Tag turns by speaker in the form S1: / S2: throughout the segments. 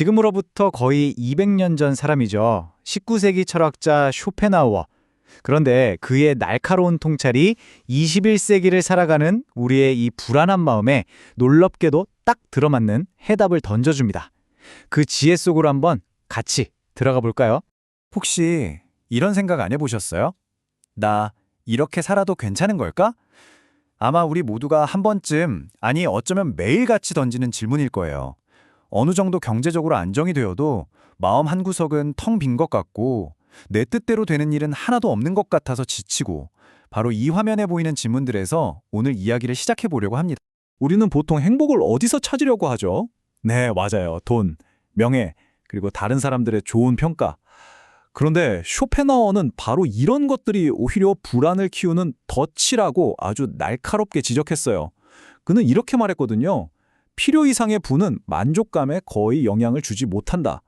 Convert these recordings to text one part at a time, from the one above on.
S1: 지금으로부터 거의 200년 전 사람이죠. 19세기 철학자 쇼펜하우어. 그런데 그의 날카로운 통찰이 21세기를 살아가는 우리의 이 불안한 마음에 놀랍게도 딱 들어맞는 해답을 던져줍니다. 그 지혜 속으로 한번 같이 들어가 볼까요?
S2: 혹시 이런 생각 안 해보셨어요? 나 이렇게 살아도 괜찮은 걸까? 아마 우리 모두가 한 번쯤, 아니 어쩌면 매일같이 던지는 질문일 거예요. 어느 정도 경제적으로 안정이 되어도 마음 한구석은 텅 빈 것 같고 내 뜻대로 되는 일은 하나도 없는 것 같아서 지치고, 바로 이 화면에 보이는 질문들에서 오늘 이야기를 시작해 보려고 합니다.
S3: 우리는 보통 행복을 어디서 찾으려고 하죠? 네, 맞아요. 돈, 명예, 그리고 다른 사람들의 좋은 평가. 그런데 쇼펜하우어는 바로 이런 것들이 오히려 불안을 키우는 덫이라고 아주 날카롭게 지적했어요. 그는 이렇게 말했거든요. 필요 이상의 부는 만족감에 거의 영향을 주지 못한다.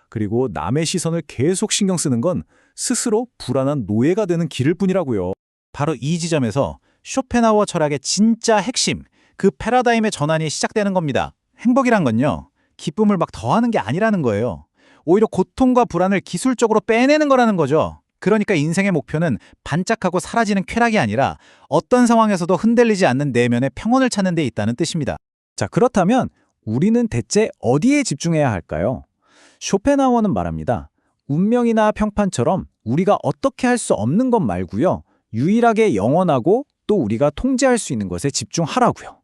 S3: 그리고 남의 시선을 계속 신경 쓰는 건 스스로 불안한 노예가 되는 길일 뿐이라고요.
S1: 바로 이 지점에서 쇼펜하우어 철학의 진짜 핵심, 그 패러다임의 전환이 시작되는 겁니다. 행복이란 건요, 기쁨을 막 더하는 게 아니라는 거예요. 오히려 고통과 불안을 기술적으로 빼내는 거라는 거죠. 그러니까 인생의 목표는 반짝하고 사라지는 쾌락이 아니라 어떤 상황에서도 흔들리지 않는 내면의 평온을 찾는 데 있다는 뜻입니다.
S3: 자, 그렇다면 우리는 대체 어디에 집중해야 할까요? 쇼펜하우어는 말합니다. 운명이나 평판처럼 우리가 어떻게 할 수 없는 것 말고요. 유일하게 영원하고 또 우리가 통제할 수 있는 것에 집중하라고요.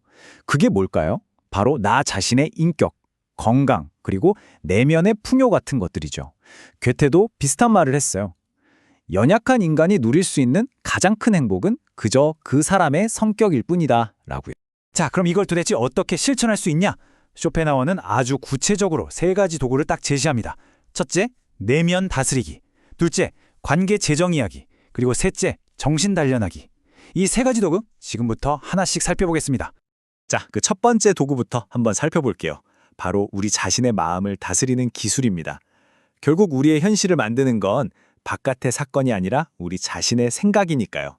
S3: 그게 뭘까요? 바로 나 자신의 인격, 건강, 그리고 내면의 풍요 같은 것들이죠. 괴테도 비슷한 말을 했어요. 연약한 인간이 누릴 수 있는 가장 큰 행복은 그저 그 사람의 성격일 뿐이다 라고요.
S1: 자, 그럼 이걸 도대체 어떻게 실천할 수 있냐? 쇼펜하우어는 아주 구체적으로 3가지 도구를 딱 제시합니다. 첫째, 내면 다스리기. 둘째, 관계 재정 이야기. 그리고 셋째, 정신 단련하기. 이 3가지 도구 지금부터 하나씩 살펴보겠습니다.
S3: 자, 그 첫 번째 도구부터 한번 살펴볼게요. 바로 우리 자신의 마음을 다스리는 기술입니다. 결국 우리의 현실을 만드는 건 바깥의 사건이 아니라 우리 자신의 생각이니까요.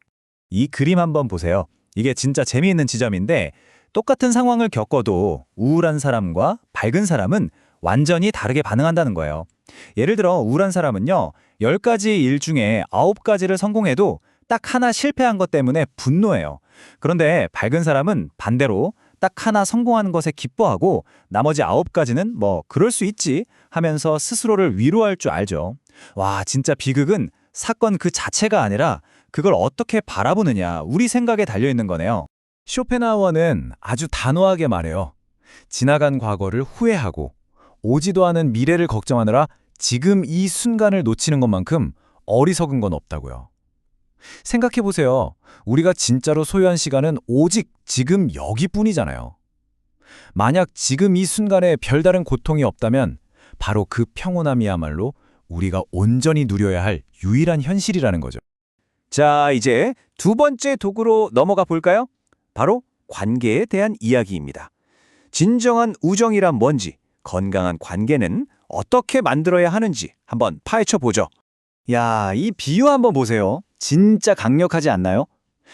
S1: 이 그림 한번 보세요. 이게 진짜 재미있는 지점인데, 똑같은 상황을 겪어도 우울한 사람과 밝은 사람은 완전히 다르게 반응한다는 거예요. 예를 들어 우울한 사람은요, 10가지 일 중에 9가지를 성공해도 딱 하나 실패한 것 때문에 분노해요. 그런데 밝은 사람은 반대로 딱 하나 성공하는 것에 기뻐하고 나머지 9가지는 뭐 그럴 수 있지 하면서 스스로를 위로할 줄 알죠. 와, 진짜 비극은 사건 그 자체가 아니라 그걸 어떻게 바라보느냐, 우리 생각에 달려있는 거네요.
S3: 쇼펜하우어는 아주 단호하게 말해요. 지나간 과거를 후회하고 오지도 않은 미래를 걱정하느라 지금 이 순간을 놓치는 것만큼 어리석은 건 없다고요. 생각해보세요. 우리가 진짜로 소유한 시간은 오직 지금 여기뿐이잖아요. 만약 지금 이 순간에 별다른 고통이 없다면 바로 그 평온함이야말로 우리가 온전히 누려야 할 유일한 현실이라는 거죠.
S2: 자, 이제 두 번째 도구로 넘어가 볼까요? 바로 관계에 대한 이야기입니다. 진정한 우정이란 뭔지, 건강한 관계는 어떻게 만들어야 하는지 한번 파헤쳐 보죠.
S1: 야, 이 비유 한번 보세요. 진짜 강력하지 않나요?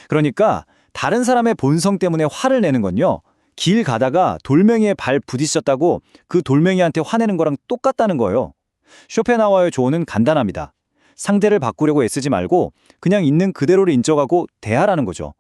S1: 그러니까 다른 사람의 본성 때문에 화를 내는 건요, 길 가다가 돌멩이에 발 부딪혔다고 그 돌멩이한테 화내는 거랑 똑같다는 거예요. 쇼펜하우어의 조언은 간단합니다. 상대를 바꾸려고 애쓰지 말고 그냥 있는 그대로를 인정하고 대하라는 거죠.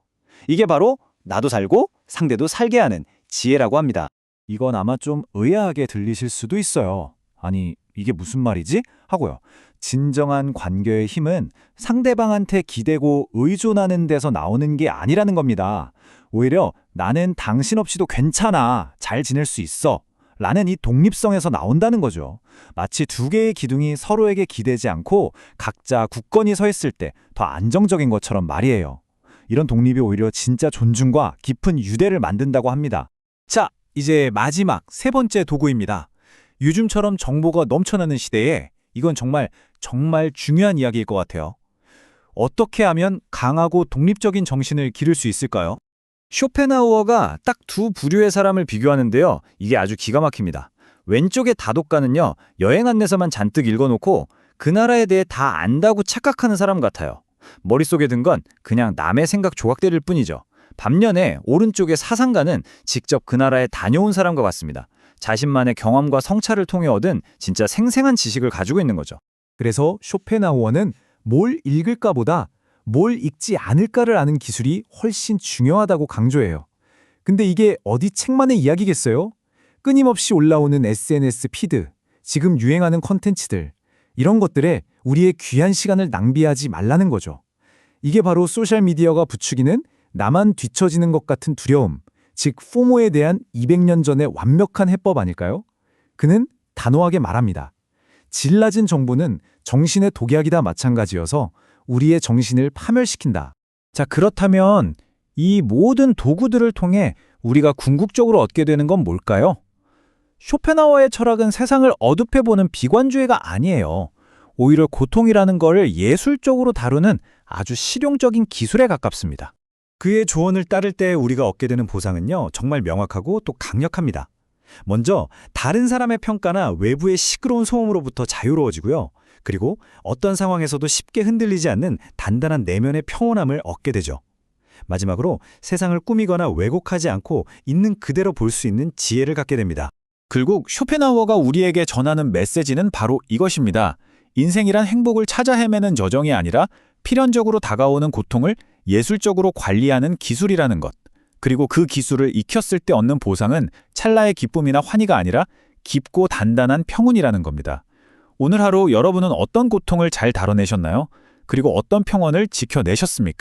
S1: 이게 바로 나도 살고 상대도 살게 하는 지혜라고 합니다.
S3: 이건 아마 좀 의아하게 들리실 수도 있어요. 아니, 이게 무슨 말이지? 하고요. 진정한 관계의 힘은 상대방한테 기대고 의존하는 데서 나오는 게 아니라는 겁니다. 오히려 나는 당신 없이도 괜찮아, 잘 지낼 수 있어 라는 이 독립성에서 나온다는 거죠. 마치 두 개의 기둥이 서로에게 기대지 않고 각자 굳건히 서 있을 때 더 안정적인 것처럼 말이에요. 이런 독립이 오히려 진짜 존중과 깊은 유대를 만든다고 합니다. 자, 이제 마지막 3번째 도구입니다. 요즘처럼 정보가 넘쳐나는 시대에 이건 정말 중요한 이야기일 것 같아요. 어떻게 하면 강하고 독립적인 정신을 기를 수 있을까요? 쇼펜하우어가 딱 두 부류의 사람을 비교하는데요. 이게 아주 기가 막힙니다. 왼쪽의 다독가는요, 여행 안내서만 잔뜩 읽어놓고 그 나라에 대해 다 안다고 착각하는 사람 같아요. 머릿속에 든 건 그냥 남의 생각 조각들일 뿐이죠. 반면에 오른쪽의 사상가는 직접 그 나라에 다녀온 사람과 같습니다.
S1: 자신만의 경험과 성찰을 통해 얻은 진짜 생생한 지식을 가지고 있는 거죠.
S3: 그래서 쇼펜하우어는 뭘 읽을까보다 뭘 읽지 않을까를 아는 기술이 훨씬 중요하다고 강조해요. 근데 이게 어디 책만의 이야기겠어요? 끊임없이 올라오는 SNS 피드, 지금 유행하는 컨텐츠들, 이런 것들에 우리의 귀한 시간을 낭비하지 말라는 거죠. 이게 바로 소셜미디어가 부추기는 나만 뒤처지는 것 같은 두려움, 즉 포모에 대한 200년 전의 완벽한 해법 아닐까요? 그는 단호하게 말합니다. 질 낮은 정보는 정신의 독약이다 마찬가지여서 우리의 정신을 파멸시킨다. 자, 그렇다면 이 모든 도구들을 통해 우리가 궁극적으로 얻게 되는 건 뭘까요? 쇼펜하우어의 철학은 세상을 어둡게 보는 비관주의가 아니에요. 오히려 고통이라는 걸 예술적으로 다루는 아주 실용적인 기술에 가깝습니다.
S2: 그의 조언을 따를 때 우리가 얻게 되는 보상은요, 정말 명확하고 또 강력합니다. 먼저 다른 사람의 평가나 외부의 시끄러운 소음으로부터 자유로워지고요. 그리고 어떤 상황에서도 쉽게 흔들리지 않는 단단한 내면의 평온함을 얻게 되죠. 마지막으로 세상을 꾸미거나 왜곡하지 않고 있는 그대로 볼 수 있는 지혜를 갖게 됩니다.
S3: 결국 쇼펜하우어가 우리에게 전하는 메시지는 바로 이것입니다. 인생이란 행복을 찾아 헤매는 여정이 아니라 필연적으로 다가오는 고통을 예술적으로 관리하는 기술이라는 것. 그리고 그 기술을 익혔을 때 얻는 보상은 찰나의 기쁨이나 환희가 아니라 깊고 단단한 평온이라는 겁니다. 오늘 하루 여러분은 어떤 고통을 잘 다뤄내셨나요? 그리고 어떤 평온을 지켜내셨습니까?